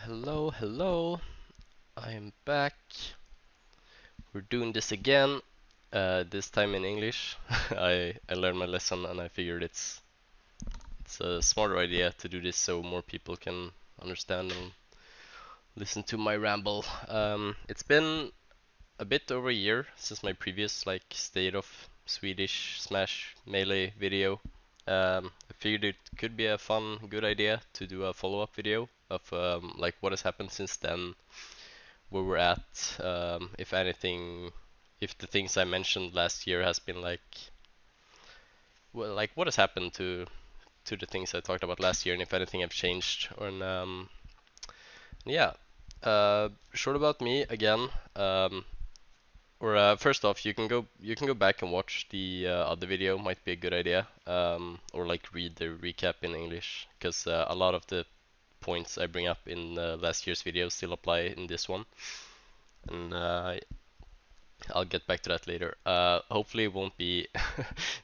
Hello, hello. I am back. We're doing this again. This time in English. I learned my lesson and I figured it's a smarter idea to do this so more people can understand and listen to my ramble. It's been a bit over a year since my previous state of Swedish Smash Melee video. I figured it could be a fun, good idea to do a follow-up video of like what has happened since then, where we're at, if anything, if the things I mentioned last year has been like what has happened to the things I talked about last year, and if anything have changed. Yeah, short about me again. First off, you can go back and watch the other video. Might be a good idea. Or like read the recap in English, because a lot of the points I bring up in last year's video still apply in this one. And I'll get back to that later. Hopefully it won't be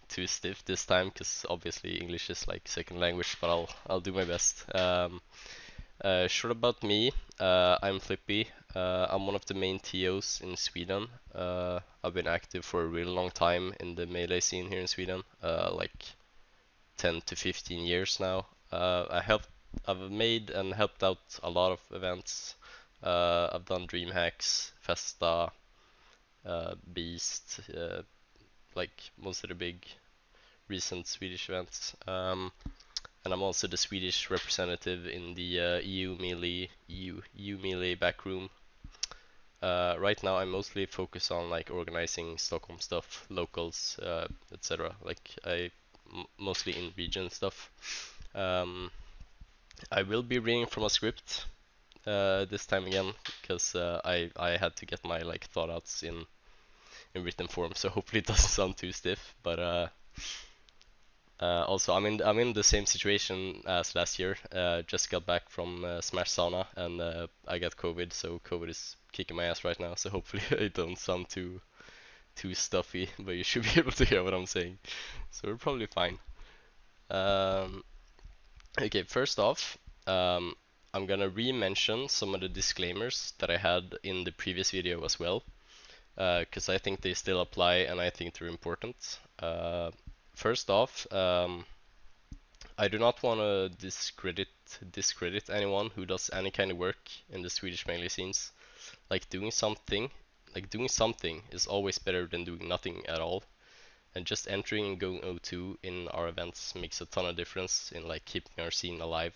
too stiff this time, because obviously English is like second language, but I'll do my best. Short about me, I'm Flippy. I'm one of the main TOs in Sweden. I've been active for a really long time in the melee scene here in Sweden, like 10 to 15 years now. I've made and helped out a lot of events. I've done DreamHacks, Festa, Beast, like most of the big recent Swedish events. And I'm also the Swedish representative in the EU Melee backroom. Right now, I mostly focus on like organizing Stockholm stuff, locals, etc. Like mostly in region stuff. I will be reading from a script this time again, because I had to get my like thought outs in written form, so hopefully it doesn't sound too stiff. But also I'm in the same situation as last year. Just got back from Smash Sauna, and I got COVID, so COVID is kicking my ass right now. So hopefully I don't sound too stuffy, but you should be able to hear what I'm saying. So we're probably fine. Okay, first off, I'm gonna re-mention some of the disclaimers that I had in the previous video as well, because I think they still apply and I think they're important. First off, I do not want to discredit anyone who does any kind of work in the Swedish Melee scenes. Doing something is always better than doing nothing at all. And just entering and going O2 in our events makes a ton of difference in like keeping our scene alive.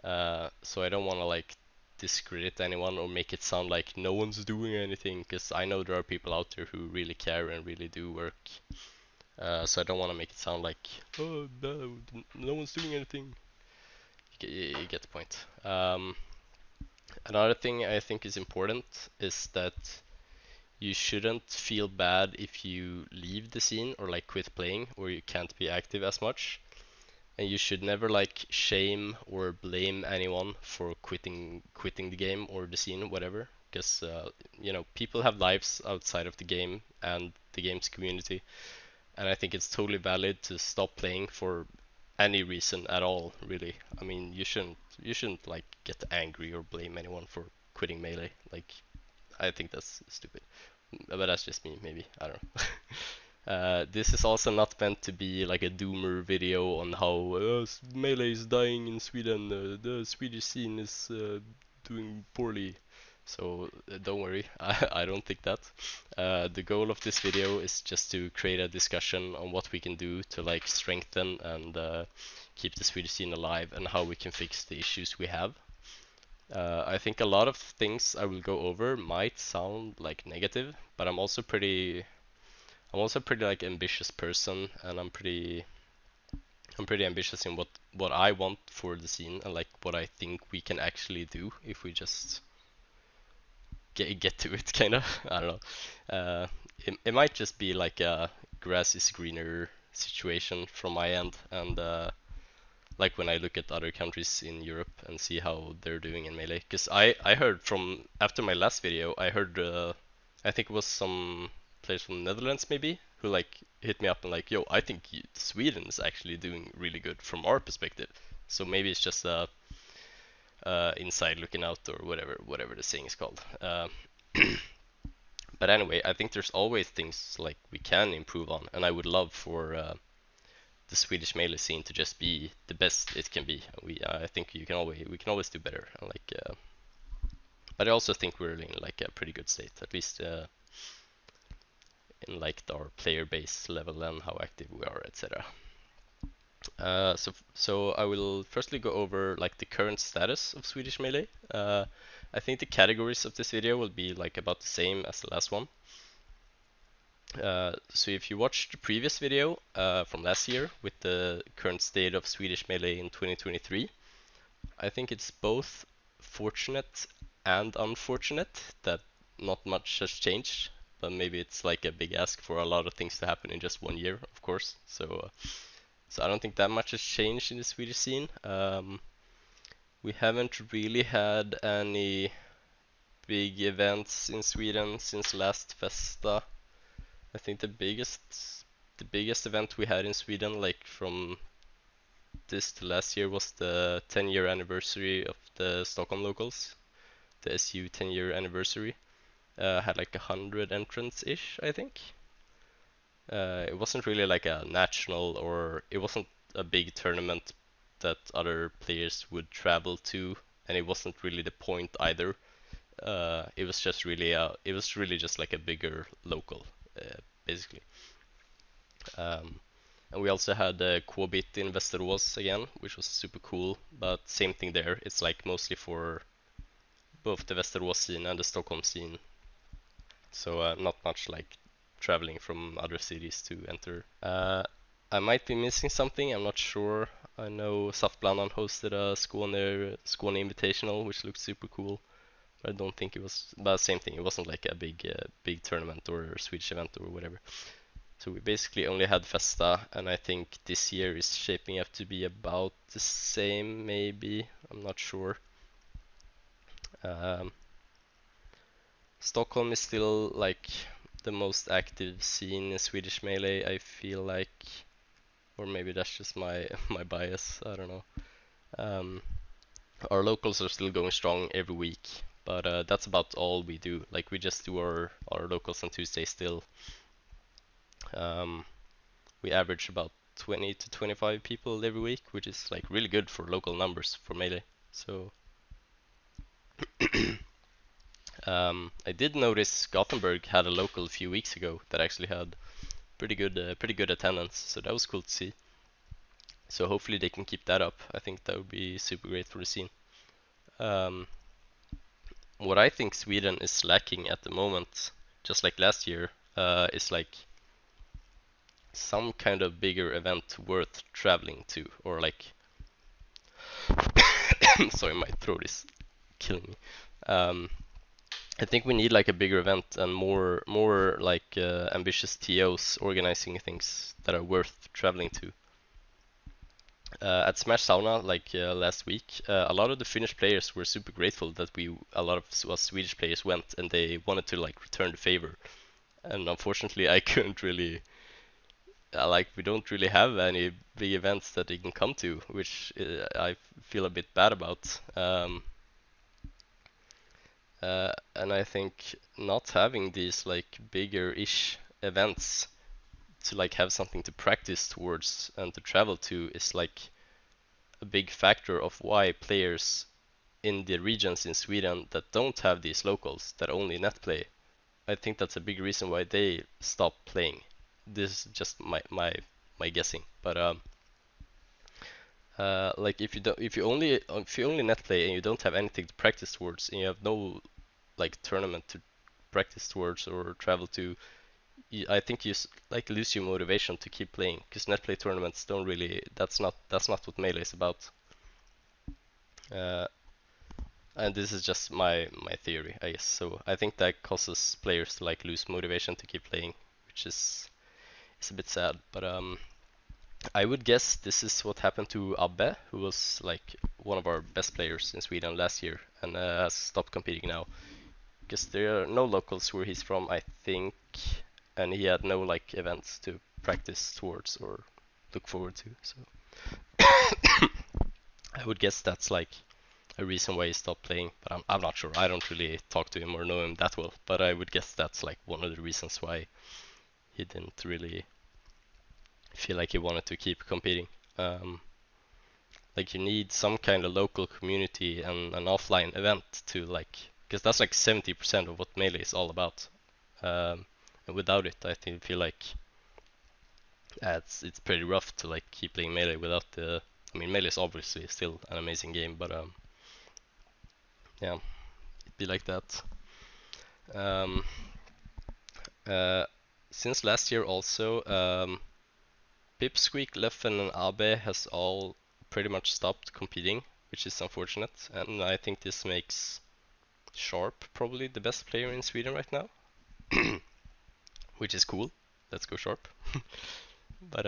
So I don't want to like discredit anyone or make it sound like no one's doing anything, because I know there are people out there who really care and really do work. So I don't want to make it sound like, oh no one's doing anything. You get the point. Another thing I think is important is that you shouldn't feel bad if you leave the scene or like quit playing or you can't be active as much. And you should never like shame or blame anyone for quitting the game or the scene, whatever. Because people have lives outside of the game and the game's community, and I think it's totally valid to stop playing for any reason at all, really. I mean, you shouldn't like get angry or blame anyone for quitting Melee. Like, I think that's stupid. But that's just me, maybe. I don't know. This is also not meant to be like a doomer video on how Melee is dying in Sweden, the Swedish scene is doing poorly. So don't worry, I don't think that. The goal of this video is just to create a discussion on what we can do to like strengthen and keep the Swedish scene alive, and how we can fix the issues we have. I think a lot of things I will go over might sound like negative, but I'm also pretty like ambitious person, and I'm pretty ambitious in what I want for the scene, and like what I think we can actually do if we just get to it, kind of. I don't know. It might just be like a grass is greener situation from my end, and like when I look at other countries in Europe and see how they're doing in Melee. Because I heard from after my last video, I heard I think it was some players from the Netherlands maybe who like hit me up and like, yo, I think Sweden is actually doing really good from our perspective. So maybe it's just inside looking out, or whatever the saying is called. But anyway, I think there's always things like we can improve on, and I would love for the Swedish Melee scene to just be the best it can be. I think we can always do better. But I also think we're in like a pretty good state, at least in like our player base level and how active we are, etc. So I will firstly go over like the current status of Swedish Melee. I think the categories of this video will be like about the same as the last one. So if you watched the previous video from last year with the current state of Swedish Melee in 2023, I think it's both fortunate and unfortunate that not much has changed, but maybe it's like a big ask for a lot of things to happen in just 1 year, of course. So I don't think that much has changed in the Swedish scene. We haven't really had any big events in Sweden since last Festa. I think the biggest event we had in Sweden, like from this to last year, was the 10-year anniversary of the Stockholm locals, the SU 10-year anniversary. Had like 100 entrants-ish, I think. It wasn't really like a national, or it wasn't a big tournament that other players would travel to, and it wasn't really the point either. It was really just like a bigger local, basically. And we also had Quobit in Västerås again, which was super cool, but same thing there. It's like mostly for both the Västerås scene and the Stockholm scene. So not much like traveling from other cities to enter. I might be missing something, I'm not sure. I know Saftblandaren hosted a Skåne Invitational, which looked super cool. But I don't think it was, but same thing, it wasn't like a big tournament or a Swedish event or whatever. So we basically only had Festa, and I think this year is shaping up to be about the same, maybe. I'm not sure. Stockholm is still like the most active scene in Swedish Melee, I feel like. Or maybe that's just my bias, I don't know. Our locals are still going strong every week, but that's about all we do. Like we just do our locals on Tuesday still. We average about 20 to 25 people every week, which is like really good for local numbers for Melee. So I did notice Gothenburg had a local a few weeks ago that actually had pretty good attendance, so that was cool to see. So hopefully they can keep that up. I think that would be super great for the scene. What I think Sweden is lacking at the moment, just like last year, is like some kind of bigger event worth traveling to, or like sorry, my throat is killing me. I think we need like a bigger event and more like ambitious TOs organizing things that are worth traveling to. At Smash Sauna, like last week, a lot of the Finnish players were super grateful that a lot of us Swedish players went, and they wanted to like return the favor. And unfortunately, I couldn't really. We don't really have any big events that they can come to, which I feel a bit bad about. And I think not having these like bigger-ish events to like have something to practice towards and to travel to is like a big factor of why players in the regions in Sweden that don't have these locals, that only net play, I think that's a big reason why they stop playing. This is just my guessing, but like if you only net play and you don't have anything to practice towards, and you have no like tournament to practice towards or travel to, I think you like lose your motivation to keep playing, because net play tournaments don't really. That's not what Melee is about. And this is just my theory, I guess. So I think that causes players to like lose motivation to keep playing, which is a bit sad. But I would guess this is what happened to Abbe, who was like one of our best players in Sweden last year and has stopped competing now, because there are no locals where he's from, I think, and he had no like events to practice towards or look forward to. So I would guess that's like a reason why he stopped playing, but I'm not sure. I don't really talk to him or know him that well, but I would guess that's like one of the reasons why he didn't really feel like he wanted to keep competing. Um, like you need some kind of local community and an offline event to like, because that's like 70% of what Melee is all about. And without it, I think feel like it's pretty rough to like keep playing Melee without the. I mean, Melee is obviously still an amazing game, but yeah, it'd be like that. Um, uh, since last year also, Pipsqueak, Leffen, and Abe has all pretty much stopped competing, which is unfortunate, and I think this makes Sharp probably the best player in Sweden right now, which is cool. Let's go Sharp. But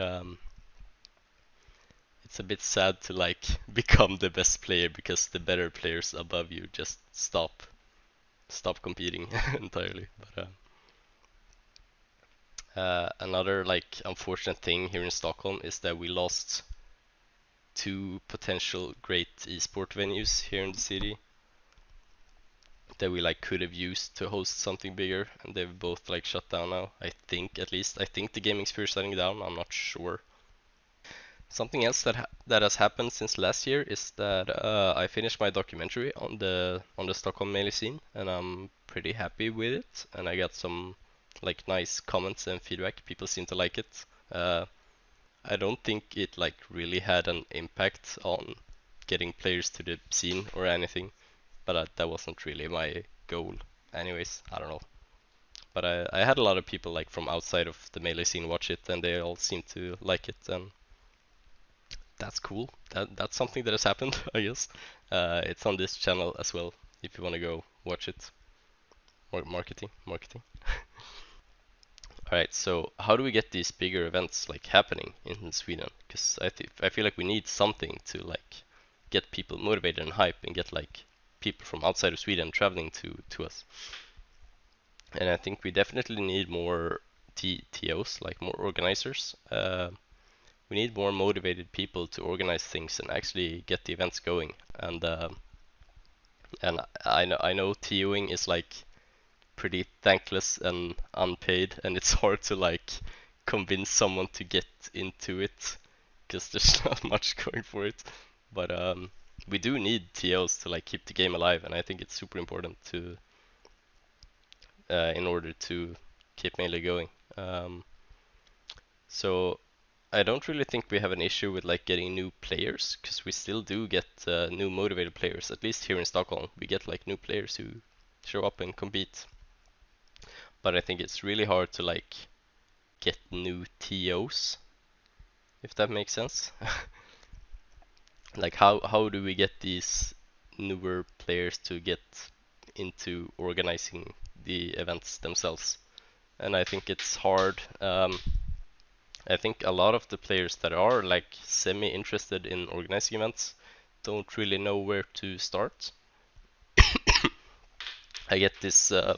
it's a bit sad to like become the best player because the better players above you just stop competing entirely. But another like unfortunate thing here in Stockholm is that we lost two potential great esport venues here in the city that we like could have used to host something bigger, and they've both like shut down now. I think at least. I think the gaming sphere is shutting down. I'm not sure. Something else that has happened since last year is that I finished my documentary on the Stockholm Melee scene, and I'm pretty happy with it. And I got some like nice comments and feedback. People seem to like it. I don't think it like really had an impact on getting players to the scene or anything, but that wasn't really my goal. Anyways, I don't know. But I had a lot of people like from outside of the Melee scene watch it, and they all seem to like it, and that's cool. That's something that has happened, I guess. It's on this channel as well if you want to go watch it. Marketing. All right, so how do we get these bigger events like happening in Sweden? Because I feel like we need something to like get people motivated and hype and get like people from outside of Sweden traveling to us. And I think we definitely need more TOs, like more organizers. We need more motivated people to organize things and actually get the events going. And I know TOing is like pretty thankless and unpaid, and it's hard to like convince someone to get into it because there's not much going for it. But we do need TOs to like keep the game alive, and I think it's super important to in order to keep Melee going. So I don't really think we have an issue with like getting new players because we still do get new motivated players. At least here in Stockholm, we get like new players who show up and compete. But I think it's really hard to like get new TOs, if that makes sense. Like how do we get these newer players to get into organizing the events themselves? And I think it's hard. I think a lot of the players that are like semi-interested in organizing events don't really know where to start. I get this, I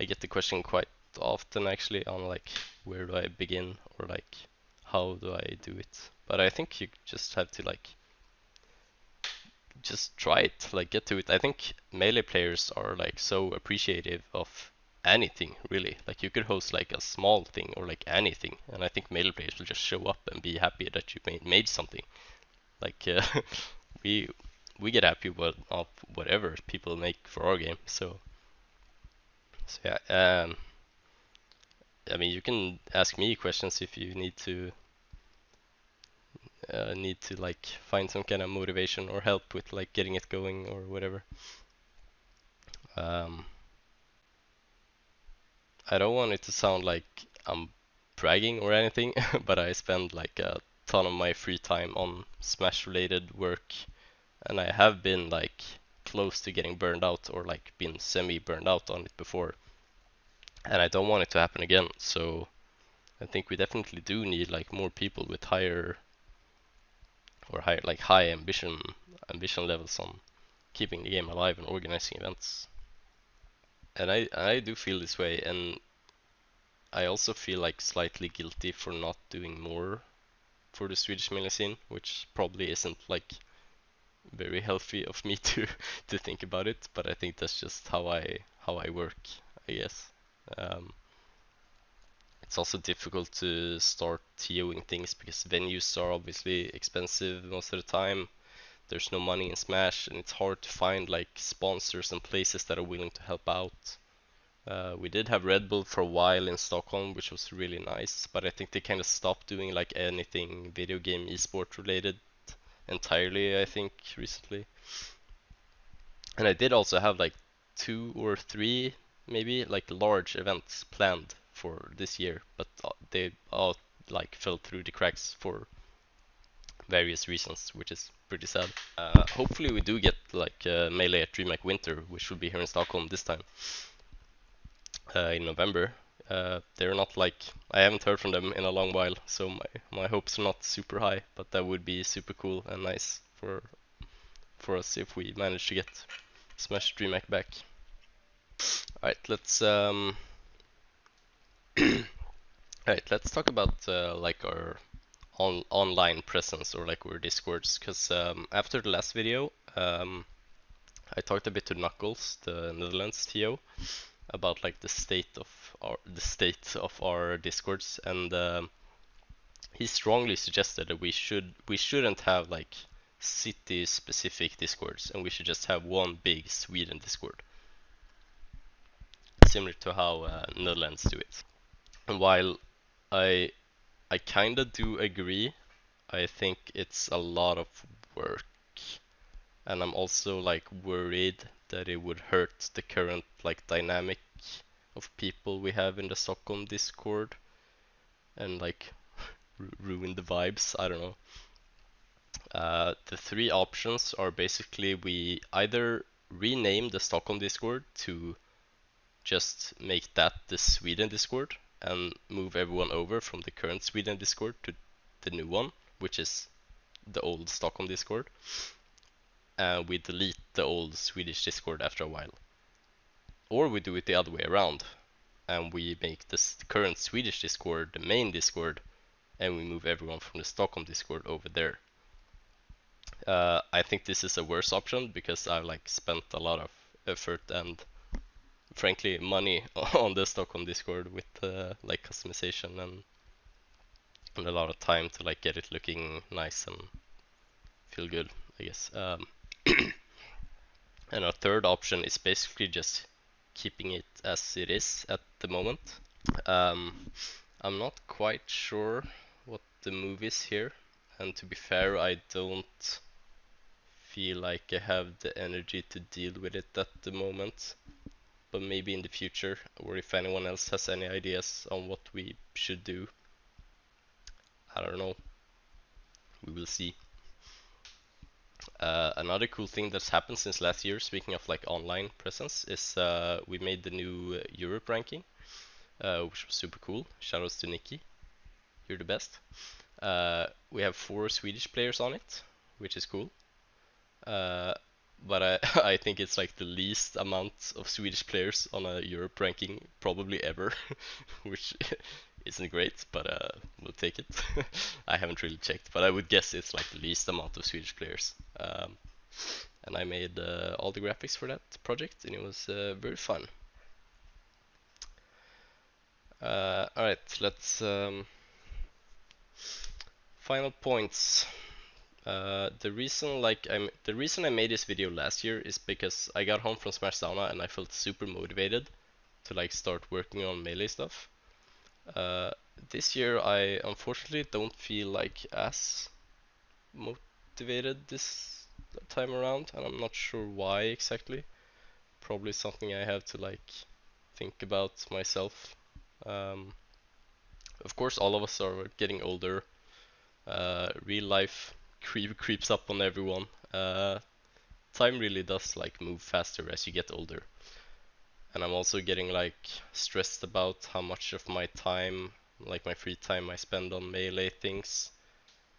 get the question quite often actually on like where do I begin or like how do I do it? But I think you just have to like just try it, like get to it. I think Melee players are like so appreciative of anything really. Like you could host like a small thing or like anything, and I think Melee players will just show up and be happy that you made something. Like we we get happy of whatever people make for our game. So yeah. I mean, you can ask me questions if you need to like find some kind of motivation or help with like getting it going or whatever. Um, I don't want it to sound like I'm bragging or anything, but I spend like a ton of my free time on Smash related work, and I have been like close to getting burned out or like been semi burned out on it before, and I don't want it to happen again. So I think we definitely do need like more people with higher like high ambition levels on keeping the game alive and organizing events. And I do feel this way, and I also feel like slightly guilty for not doing more for the Swedish Melee scene, which probably isn't like very healthy of me to think about it, but I think that's just how I work, I guess. Um, it's also difficult to start TOing things because venues are obviously expensive most of the time. There's no money in Smash, and it's hard to find like sponsors and places that are willing to help out. We did have Red Bull for a while in Stockholm, which was really nice, but I think they kind of stopped doing like anything video game esport related entirely, I think, recently. And I did also have like 2 or 3 maybe like large events planned for this year, but they all like fell through the cracks for various reasons, which is pretty sad. Hopefully we do get like Melee at DreamHack Winter, which will be here in Stockholm this time in November. They're not like I haven't heard from them in a long while, so my hopes are not super high, but that would be super cool and nice for us if we manage to get Smash DreamHack back. Alright, alright, let's talk about like our online presence or like our discords, because after the last video I talked a bit to Knuckles, the Netherlands TO, about like the state of our discords, and he strongly suggested that we shouldn't have like city specific discords, and we should just have one big Sweden discord, similar to how Netherlands do it. And while I I kinda do agree, I think it's a lot of work, and I'm also like worried that it would hurt the current like dynamic of people we have in the Stockholm Discord and like ruin the vibes. I don't know. The 3 options are basically we either rename the Stockholm Discord to just make that the Sweden Discord and move everyone over from the current Sweden Discord to the new one, which is the old Stockholm Discord, and we delete the old Swedish Discord after a while. Or we do it the other way around, and we make this current Swedish Discord the main Discord, and we move everyone from the Stockholm Discord over there. I think this is a worse option because I've like spent a lot of effort and frankly money on the Stockholm Discord with like customization and a lot of time to like get it looking nice and feel good, I guess. And our third option is basically just keeping it as it is at the moment. I'm not quite sure what the move is here, and to be fair, I don't feel like I have the energy to deal with it at the moment. But maybe in the future, or if anyone else has any ideas on what we should do, I don't know. We will see. Another cool thing that's happened since last year, speaking of like online presence, is we made the new Europe ranking, which was super cool. Shoutouts to Nikki, you're the best. We have 4 Swedish players on it, which is cool. But I think it's like the least amount of Swedish players on a Europe ranking probably ever, which isn't great, but we'll take it. I haven't really checked, but I would guess it's like the least amount of Swedish players. And I made all the graphics for that project, and it was very fun. Alright, let's final points. The reason I made this video last year is because I got home from Smash Sauna and I felt super motivated to like start working on Melee stuff. This year I unfortunately don't feel like as motivated this time around, and I'm not sure why exactly. Probably something I have to like think about myself. Of course, all of us are getting older. Real life creeps up on everyone. Time really does like move faster as you get older, and I'm also getting like stressed about how much of my time, like my free time, I spend on Melee things.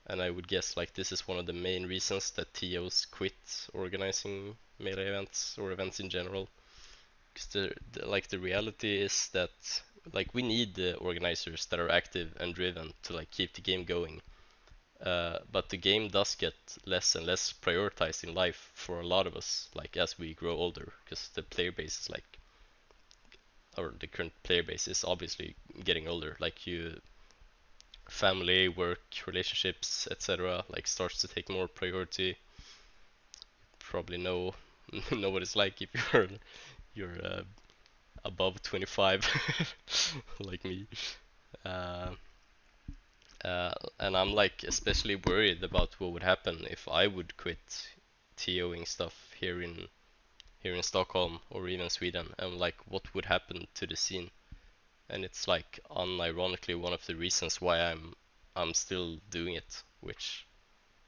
And I would guess like this is one of the main reasons that TOs quit organizing Melee events or events in general. Because the reality is that like we need the organizers that are active and driven to like keep the game going. But the game does get less and less prioritized in life for a lot of us, like as we grow older, because the player base is like, or the current player base is obviously getting older. Like you, family, work, relationships, etc. like starts to take more priority. Probably know know what it's like if you're above 25, like me. Uh, and I'm like especially worried about what would happen if I would quit TOing stuff here in Stockholm or even Sweden, and like what would happen to the scene. And it's like unironically one of the reasons why I'm still doing it, which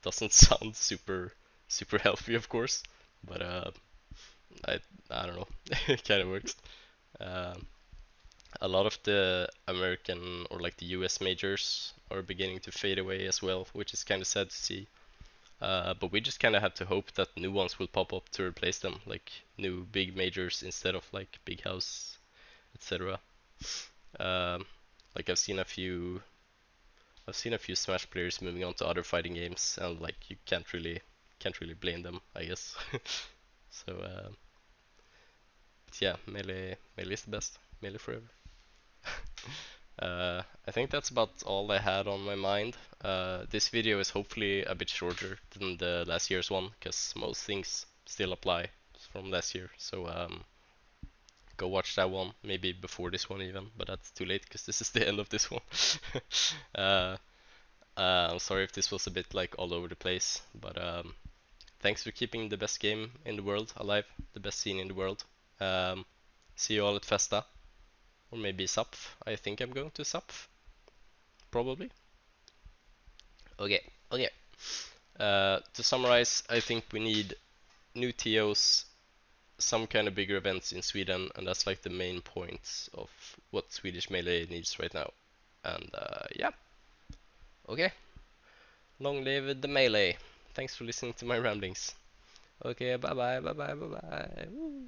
doesn't sound super healthy, of course, but I I don't know, it kind of works. Um, a lot of the American or like the US majors are beginning to fade away as well, which is kind of sad to see. But we just kind of have to hope that new ones will pop up to replace them, like new big majors instead of like Big House, etc. Um, like I've seen a few Smash players moving on to other fighting games, and like you can't really blame them, I guess. So yeah, Melee is the best. Melee forever. I think that's about all I had on my mind. This video is hopefully a bit shorter than the last year's one, because most things still apply from last year. So go watch that one, maybe before this one even, but that's too late because this is the end of this one. uh, I'm sorry if this was a bit like all over the place, but thanks for keeping the best game in the world alive, the best scene in the world. Um, See you all at Festa, or maybe Zapf. I think I'm going to Zapf, probably. Okay, okay. To summarize, I think we need new TOs, some kind of bigger events in Sweden, and that's like the main points of what Swedish Melee needs right now. And yeah, okay. Long live the Melee. Thanks for listening to my ramblings. Okay, bye bye, bye bye, bye bye. Woo.